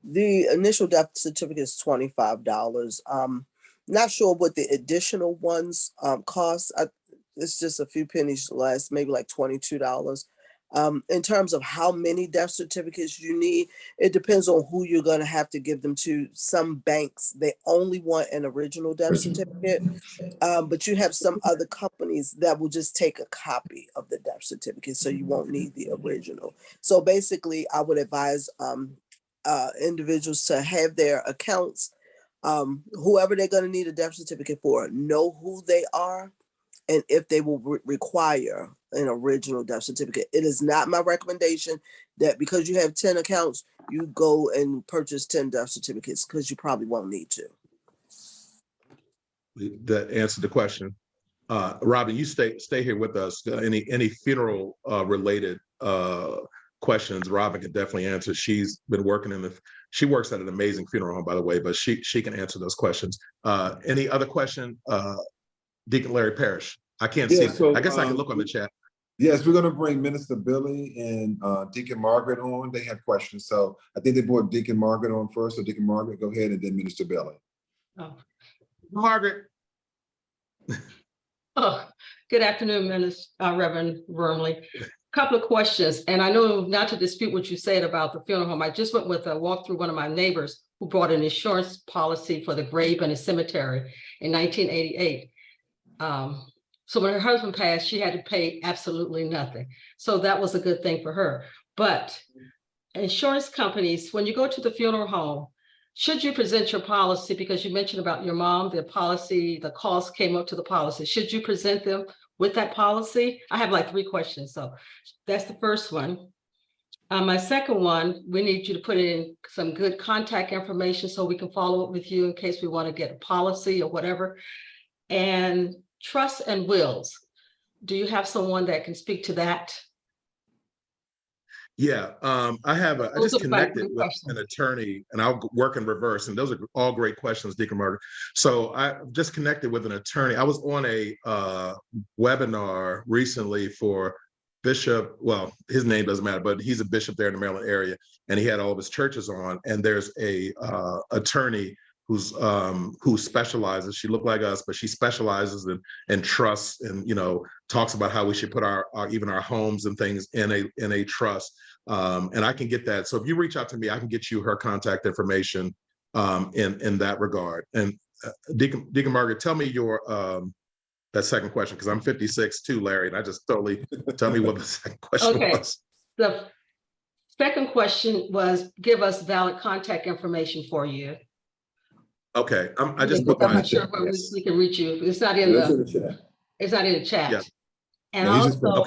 The initial death certificate is $25. Not sure what the additional ones cost. It's just a few pennies less, maybe like $22. In terms of how many death certificates you need, it depends on who you're going to have to give them to. Some banks, they only want an original death certificate, but you have some other companies that will just take a copy of the death certificate, so you won't need the original. So basically, I would advise individuals to have their accounts, whoever they're going to need a death certificate for, know who they are, and if they will require an original death certificate. It is not my recommendation that because you have 10 accounts, you go and purchase 10 death certificates, because you probably won't need to. that answered the question. Robin, you stay here with us. Any funeral related questions, Robin can definitely answer. She's been working she works at an amazing funeral home, by the way, but she can answer those questions. Any other question, Deacon Larry Parrish? I can't see. So, I guess I can look on the chat. Yes, we're going to bring Minister Billy and Deacon Margaret on. They have questions. So I think they brought Deacon Margaret on first. So Deacon Margaret, go ahead, and then Minister Billy. Oh. Margaret. Oh, good afternoon, Reverend Wormley. Couple of questions, and I know not to dispute what you said about the funeral home. I just went with a walk through one of my neighbors who brought an insurance policy for the grave in a cemetery in 1988. So when her husband passed, she had to pay absolutely nothing. So that was a good thing for her. But insurance companies, when you go to the funeral home, should you present your policy, because you mentioned about your mom, the policy, the cost came up to the policy. Should you present them with that policy? I have like 3 questions. So that's the first one. My second one, we need you to put in some good contact information so we can follow up with you in case we want to get a policy or whatever. And trust and wills. Do you have someone that can speak to that? Yeah, I just connected with an attorney, and I'll work in reverse. And those are all great questions, Deacon Margaret. So I just connected with an attorney. I was on a webinar recently for Bishop. Well, his name doesn't matter, but he's a bishop there in the Maryland area, and he had all of his churches on. And there's a attorney who specializes. She looked like us, but she specializes in trusts, and talks about how we should put our even our homes and things in a trust. And I can get that. So if you reach out to me, I can get you her contact information in that regard. And Deacon Margaret, tell me your that second question, because I'm 56 too, Larry, and I just totally tell me what the second question was. The second question was, give us valid contact information for you. Okay, I just put I'm mine. not sure where we can reach you. It's not in the chat. It's not in the chat. Yeah. And Yeah, also,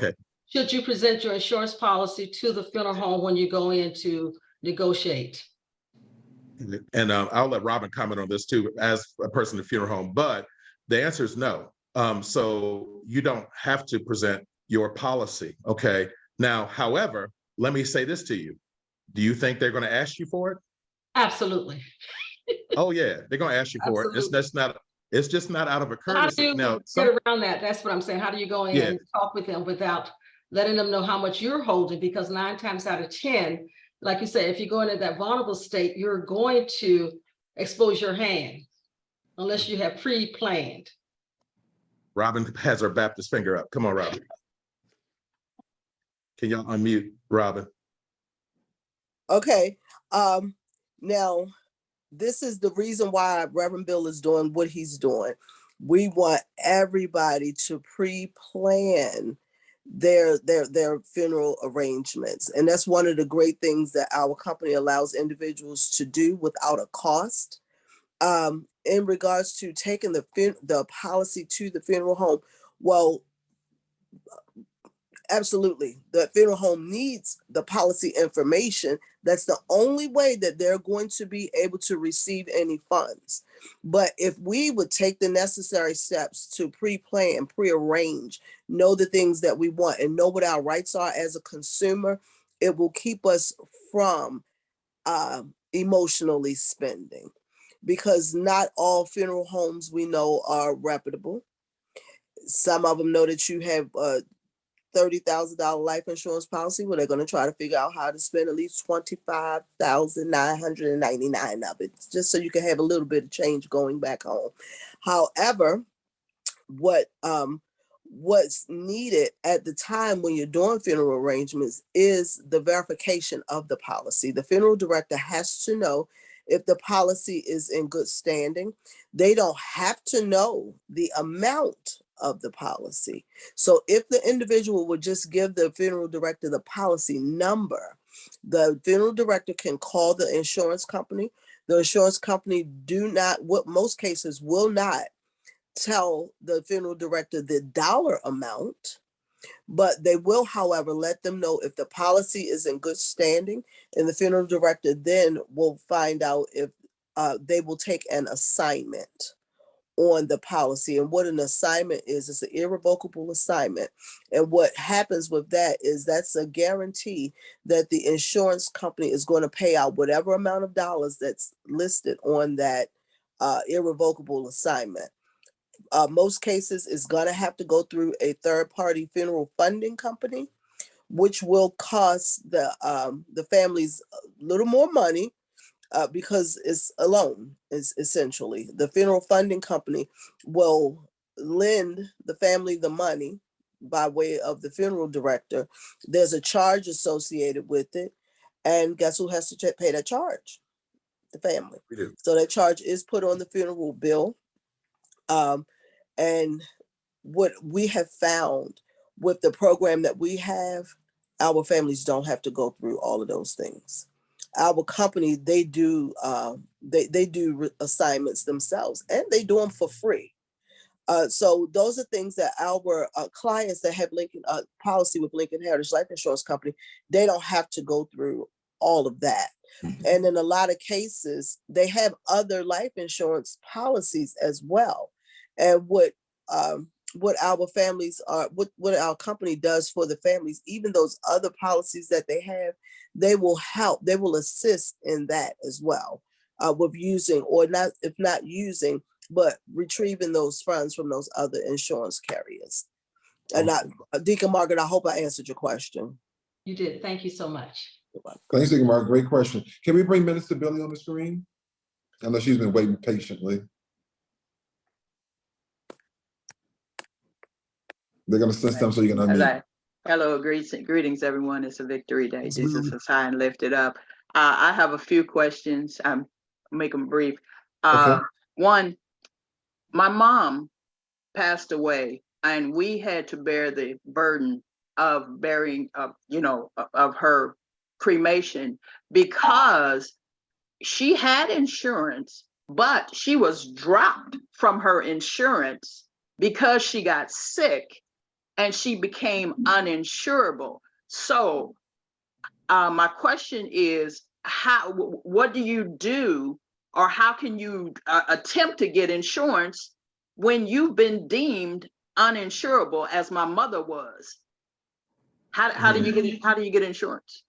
should you present your insurance policy to the funeral home when you go in to negotiate? And I'll let Robin comment on this too, as a person in the funeral home, but the answer is no. So you don't have to present your policy, okay? Now, however, let me say this to you. Do you think they're going to ask you for it? Absolutely. Oh yeah, they're going to ask you for it. It's just not out of a courtesy. How do you get around that? That's what I'm saying. How do you go in and talk with them without letting them know how much you're holding? Because 9 times out of 10, like you said, if you go into that vulnerable state, you're going to expose your hand unless you have pre-planned. Robin has her Baptist finger up. Come on, Robin. Can y'all unmute Robin? Okay. Now, this is the reason why Reverend Bill is doing what he's doing. We want everybody to pre-plan their funeral arrangements. And that's one of the great things that our company allows individuals to do without a cost. In regards to taking the policy to the funeral home, well, absolutely, the funeral home needs the policy information. That's the only way that they're going to be able to receive any funds. But if we would take the necessary steps to pre-plan, pre-arrange, know the things that we want, and know what our rights are as a consumer, it will keep us from emotionally spending. Because not all funeral homes we know are reputable. Some of them know that you have $30,000 life insurance policy where they're going to try to figure out how to spend at least $25,999 of it, just so you can have a little bit of change going back home. However, what's needed at the time when you're doing funeral arrangements is the verification of the policy. The funeral director has to know if the policy is in good standing. They don't have to know the amount of the policy. So if the individual would just give the funeral director the policy number, the funeral director can call the insurance company. The insurance company most cases will not tell the funeral director the dollar amount, but they will, however, let them know if the policy is in good standing, and the funeral director then will find out if they will take an assignment on the policy. And what an assignment is, it's an irrevocable assignment. And what happens with that is that's a guarantee that the insurance company is going to pay out whatever amount of dollars that's listed on that irrevocable assignment. Most cases is going to have to go through a third-party funeral funding company, which will cost the families a little more money, because it's a loan, is essentially. The funeral funding company will lend the family the money by way of the funeral director. There's a charge associated with it. And guess who has to pay that charge? The family. We do. So that charge is put on the funeral bill. And what we have found with the program that we have, our families don't have to go through all of those things. Our company, they do assignments themselves, and they do them for free. So those are things that our clients that have Lincoln policy with Lincoln Heritage Life Insurance Company, they don't have to go through all of that. And in a lot of cases, they have other life insurance policies as well. And what our families are, what our company does for the families, even those other policies that they have, they will help, they will assist in that as well, with using, or not, if not using, but retrieving those funds from those other insurance carriers. And Deacon Margaret, I hope I answered your question. You did. Thank you so much. Thanks, Deacon Margaret. Great question. Can we bring Minister Billy on the screen? Unless she's been waiting patiently. They're going to send them so you can unmute. Hello, greetings, everyone. It's a victory day. Jesus is high and lifted up. I have a few questions. Make them brief. Okay. One, my mom passed away, and we had to bear the burden of burying, of her cremation, because she had insurance, but she was dropped from her insurance because she got sick and she became uninsurable. So my question is, what do you do, or how can you attempt to get insurance when you've been deemed uninsurable, as my mother was? How do you get insurance?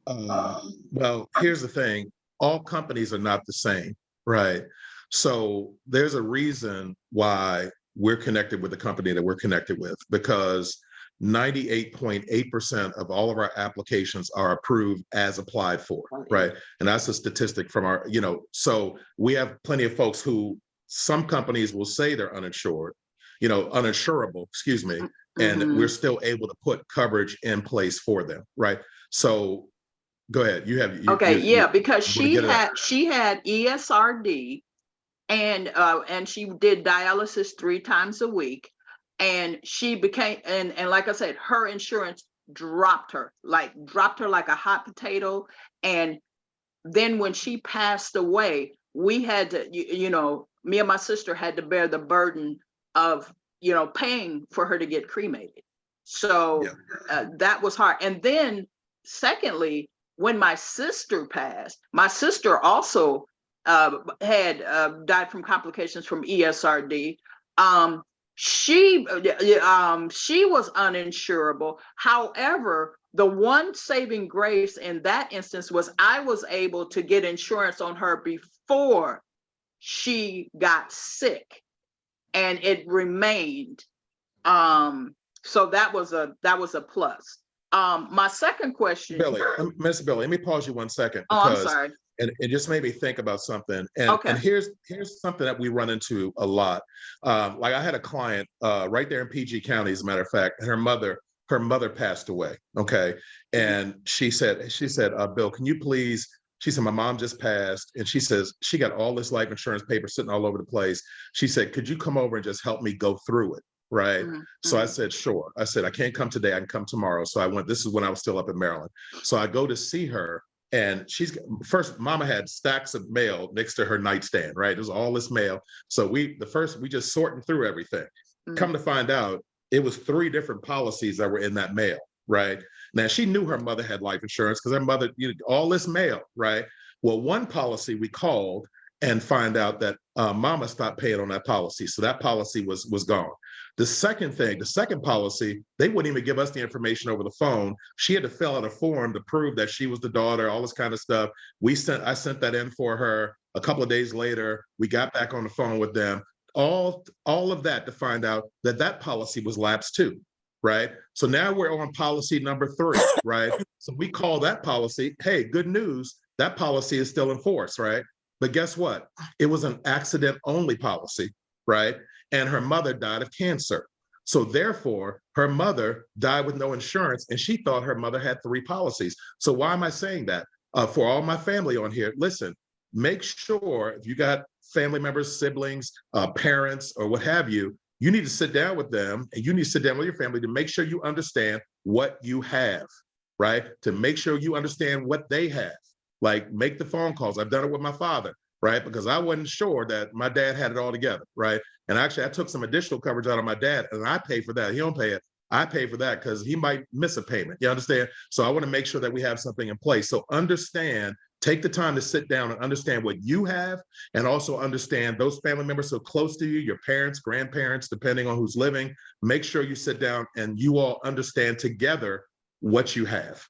Well, here's the thing. All companies are not the same, right? So there's a reason why we're connected with the company that we're connected with, because 98.8% of all of our applications are approved as applied for, right? And that's a statistic from our, so we have plenty of folks who, some companies will say they're uninsured, uninsurable, excuse me, and we're still able to put coverage in place for them, right? So go ahead. Because she had ESRD, and she did dialysis 3 times a week, and she became, and like I said, her insurance dropped her like a hot potato. And then when she passed away, we had to, me and my sister had to bear the burden of, paying for her to get cremated. So that was hard. And then secondly, when my sister passed, my sister also had died from complications from ESRD. She was uninsurable. However, the one saving grace in that instance was I was able to get insurance on her before she got sick, and it remained. So that was a plus. My second question, Mr. Billy, let me pause you 1 second. I'm sorry. And it just made me think about something. And here's something that we run into a lot. Like I had a client right there in PG County, as a matter of fact, and her mother passed away. Okay. And she said, Bill, can you please, she said, my mom just passed. And she says, she got all this life insurance paper sitting all over the place. She said, could you come over and just help me go through it? Right. So I said, sure. I said, I can't come today. I can come tomorrow. So I went, this is when I was still up in Maryland. So I go to see her. And first, mama had stacks of mail next to her nightstand, right? There's all this mail. So we just sorting through everything. Come to find out, it was 3 different policies that were in that mail, right? Now, she knew her mother had life insurance because her mother, all this mail, right? Well, one policy we called, and find out that mama stopped paying on that policy. So that policy was gone. The second policy, they wouldn't even give us the information over the phone. She had to fill out a form to prove that she was the daughter, all this kind of stuff. I sent that in for her. A couple of days later, we got back on the phone with them. All of that to find out that that policy was lapsed too, right? So now we're on policy number 3, right? So we call that policy, hey, good news, that policy is still in force, right? But guess what? It was an accident-only policy, right? And her mother died of cancer. So therefore, her mother died with no insurance, and she thought her mother had 3 policies. So why am I saying that? For all my family on here, listen, make sure if you got family members, siblings, parents, or what have you, you need to sit down with them, and you need to sit down with your family to make sure you understand what you have, right? To make sure you understand what they have. Like, make the phone calls. I've done it with my father, right? Because I wasn't sure that my dad had it all together, right? And actually, I took some additional coverage out of my dad, and I pay for that. He don't pay it. I pay for that because he might miss a payment. You understand? So I want to make sure that we have something in place. So understand, take the time to sit down and understand what you have, and also understand those family members so close to you, your parents, grandparents, depending on who's living. Make sure you sit down and you all understand together what you have.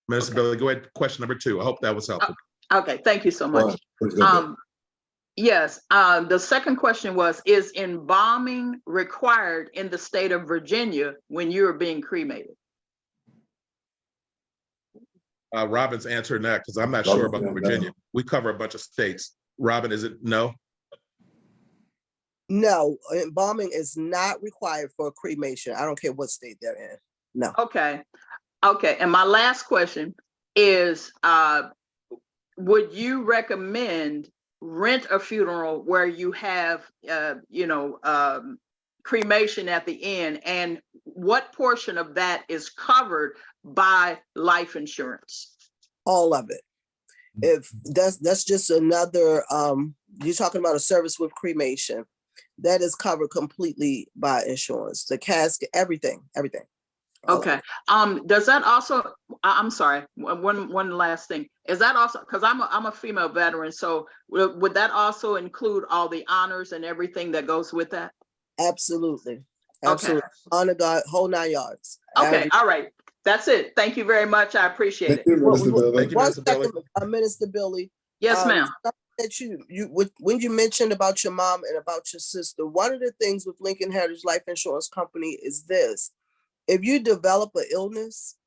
Minister Billy, go ahead. Question number 2. I hope that was helpful. Okay, thank you so much. Yes, the second question was, is embalming required in the state of Virginia when you are being cremated? Robin's answering that because I'm not sure about Virginia. We cover a bunch of states. Robin, is it no? No, embalming is not required for cremation. I don't care what state they're in. No. Okay. Okay. And my last question is, would you recommend rent a funeral where you have, cremation at the end, and what portion of that is covered by life insurance? All of it. If that's just another, you're talking about a service with cremation, that is covered completely by insurance, the casket, everything. Okay. Does that also, I'm sorry, one last thing. Is that also, because I'm a female veteran, so would that also include all the honors and everything that goes with that? Absolutely. Okay. Honor God, whole 9 yards. Okay. All right. That's it. Thank you very much. I appreciate it. Thank you, One Minister Billy. second, Minister Billy. Yes, ma'am. That when you mentioned about your mom and about your sister, one of the things with Lincoln Heritage Life Insurance Company is this: if you develop an illness,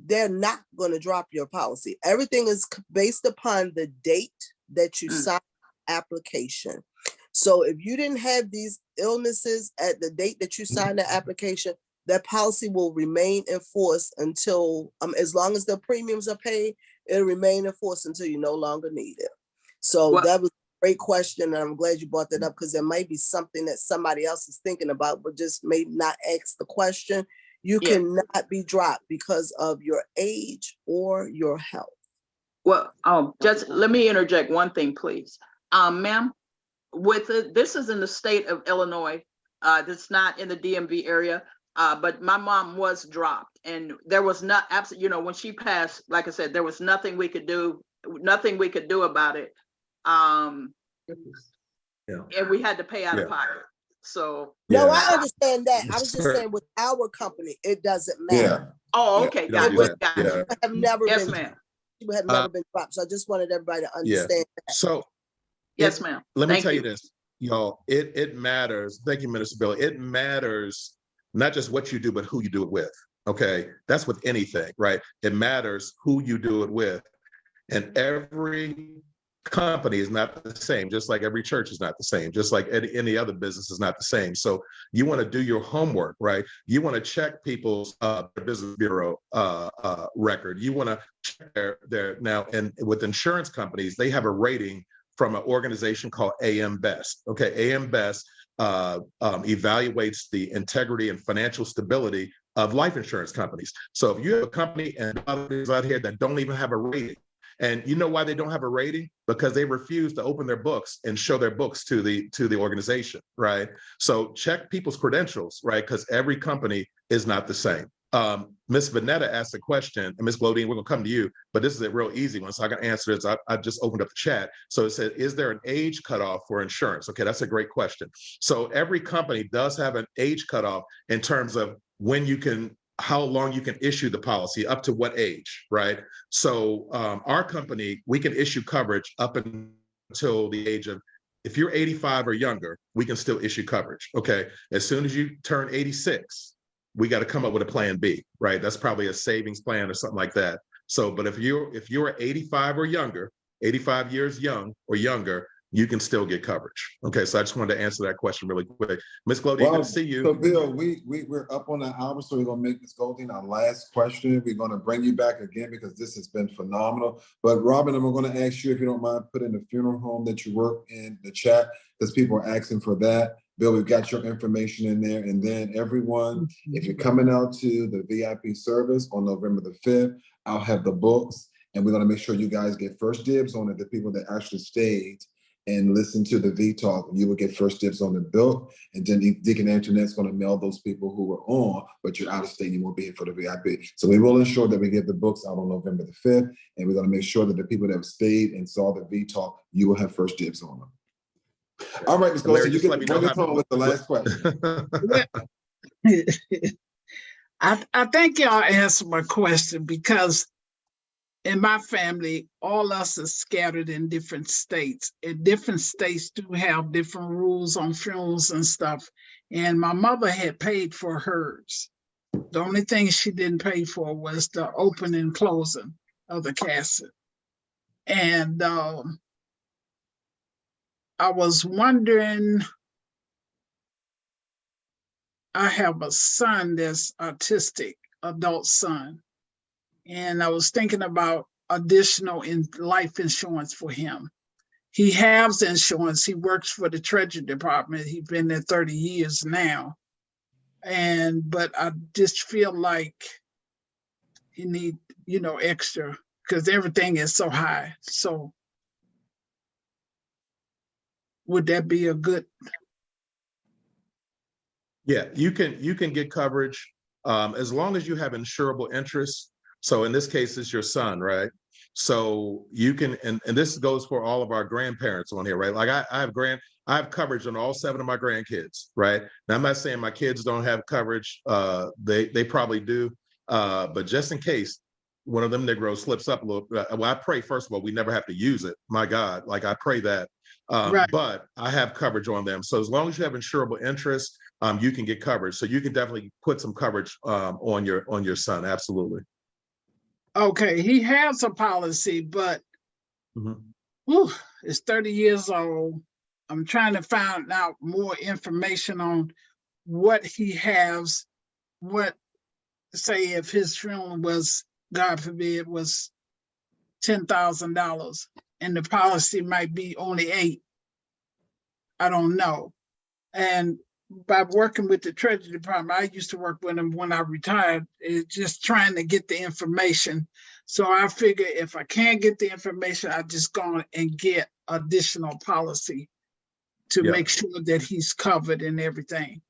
they're not going to drop your policy. Everything is based upon the date that you sign the application. So if you didn't have these illnesses at the date that you signed the application, that policy will remain in force until, as long as the premiums are paid, it'll remain in force until you no longer need it. So that was a great question, and I'm glad you brought that up, because there might be something that somebody else is thinking about, but just may not ask the question. You cannot be dropped because of your age or your health. Well, just let me interject one thing, please. Ma'am, this is in the state of Illinois. It's not in the DMV area. But my mom was dropped, and there was not absolutely, when she passed, like I said, there was nothing we could do about it. And we had to pay out of pocket. So no, I understand that. I was just saying with our company, it doesn't matter. Yeah. Oh, okay, got it. Have never yes, ma'am. People have never been dropped. So I just wanted everybody to understand that. So yes, ma'am. Let me tell you this, y'all. It matters. Thank you, Minister Billy. It matters not just what you do, but who you do it with. Okay, that's with anything, right? It matters who you do it with, and every company is not the same, just like every church is not the same, just like any other business is not the same. So you want to do your homework, right? You want to check people's business bureau record. You want to check their now, and with insurance companies, they have a rating from an organization called AM Best. Okay, AM Best evaluates the integrity and financial stability of life insurance companies. So if you have a company and others out here that don't even have a rating, and you know why they don't have a rating? Because they refuse to open their books and show their books to the organization, right? So check people's credentials, right? Because every company is not the same. Ms. Vanetta asked a question, and Ms. Glodine, we're gonna come to you, but this is a real easy one, so I can answer this. I just opened up the chat. So it said, is there an age cutoff for insurance? Okay, that's a great question. So every company does have an age cutoff in terms of when you can, how long you can issue the policy, up to what age, right? So our company, we can issue coverage up until the age of, if you're 85 or younger, we can still issue coverage, okay? As soon as you turn 86, we got to come up with a plan B, right? That's probably a savings plan or something like that. So, but if you're 85 or younger, 85 years young or younger, you can still get coverage. Okay, so I just wanted to answer that question really quick. Ms. Glodine, good to see you. So Bill, we're up on the hour, so we're gonna make Ms. Glodine our last question. We're gonna bring you back again because this has been phenomenal. But Robin, I'm gonna ask you if you don't mind putting the funeral home that you work in the chat, because people are asking for that. Bill, we've got your information in there. And then everyone, if you're coming out to the VIP service on November the 5th, I'll have the books, and we're gonna make sure you guys get first dibs on it. The people that actually stayed and listen to the V Talk, you will get first dibs on the book. And then Deacon Antoinette's going to mail those people who were on, but you're out of state, you won't be here for the VIP. So we will ensure that we get the books out on November the 5th, and we're going to make sure that the people that have stayed and saw the V Talk, you will have first dibs on them. All right, Ms. Larry, you can bring us home with the last question. I think y'all answered my question, because in my family, all us are scattered in different states. And different states do have different rules on funerals and stuff. And my mother had paid for hers. The only thing she didn't pay for was the open and closing of the casket. And I was wondering, I have a son that's autistic, adult son. And I was thinking about additional life insurance for him. He has insurance. He works for the Treasury Department. He's been there 30 years now. But I just feel like he need, extra, because everything is so high. So would that be a good? Yeah, you can get coverage as long as you have insurable interest. So in this case, it's your son, right? So you can, and this goes for all of our grandparents on here, right? Like I have coverage on all 7 of my grandkids, right? Now I'm not saying my kids don't have coverage. They probably do, but just in case one of them Negroes slips up a little, well, I pray first of all we never have to use it. My God, like I pray that. Right. But I have coverage on them. So as long as you have insurable interest, you can get coverage. So you can definitely put some coverage on your son. Absolutely. Okay, he has a policy, but it's 30 years old. I'm trying to find out more information on what he has. What, say, if his funeral was, God forbid, was $10,000, and the policy might be only $8,000. I don't know. And by working with the Treasury Department, I used to work with them when I retired, just trying to get the information. So I figure if I can't get the information, I just go on and get additional policy to make sure that he's covered and everything.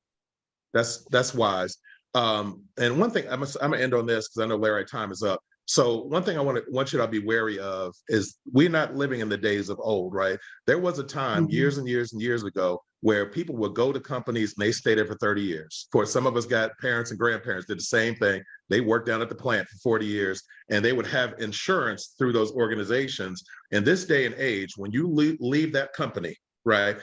That's wise. And one thing I'm gonna end on this because I know Larry, time is up. So one thing I want you to be wary of is we're not living in the days of old, right? There was a time years and years and years ago where people would go to companies and they stayed there for 30 years. Of course, some of us got parents and grandparents did the same thing. They worked down at the plant for 40 years and they would have insurance through those organizations. In this day and age, when you leave that company, right,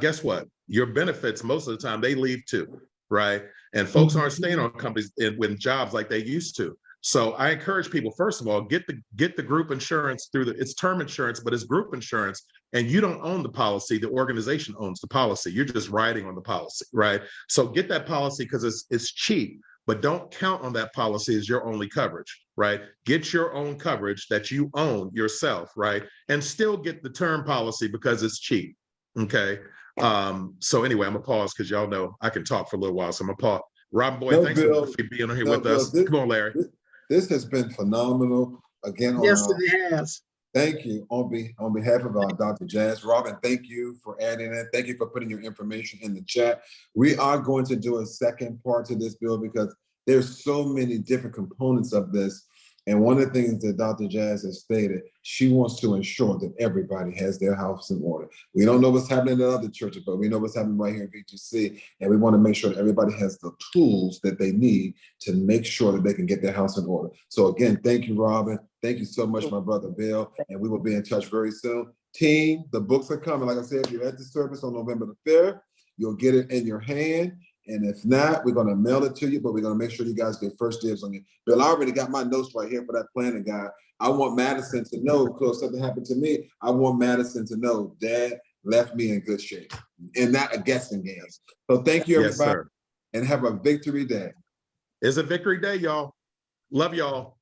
guess what? Your benefits, most of the time, they leave too, right? And folks aren't staying on companies with jobs like they used to. So I encourage people, first of all, get the group insurance through it's term insurance, but it's group insurance, and you don't own the policy. The organization owns the policy. You're just riding on the policy, right? So get that policy because it's cheap, but don't count on that policy as your only coverage, right? Get your own coverage that you own yourself, right? And still get the term policy because it's cheap, okay? So anyway, I'm gonna pause because y'all know I can talk for a little while, so I'm gonna pause. Robin Boyd, thanks for being here with us. Come on, Larry. This has been phenomenal. Again, yes, it has. Thank you on behalf of Dr. Jazz. Robin, thank you for adding it. Thank you for putting your information in the chat. We are going to do a second part to this, Bill, because There's so many different components of this. And one of the things that Dr. Jazz has stated, she wants to ensure that everybody has their house in order. We don't know what's happening in other churches, but we know what's happening right here in VGC. And we want to make sure that everybody has the tools that they need to make sure that they can get their house in order. So again, thank you, Robin. Thank you so much, my brother Bill. And we will be in touch very soon. Team, the books are coming. Like I said, if you're at the service on November the 5th, you'll get it in your hand. And if not, we're going to mail it to you, but we're going to make sure you guys get first dibs on it. Bill, I already got my notes right here for that planning guide. I want Madison to know, because something happened to me, I want Madison to know Dad left me in good shape and not a guessing game. So thank you, everybody, Yes, sir. and have a victory day. It's a victory day, y'all. Love y'all.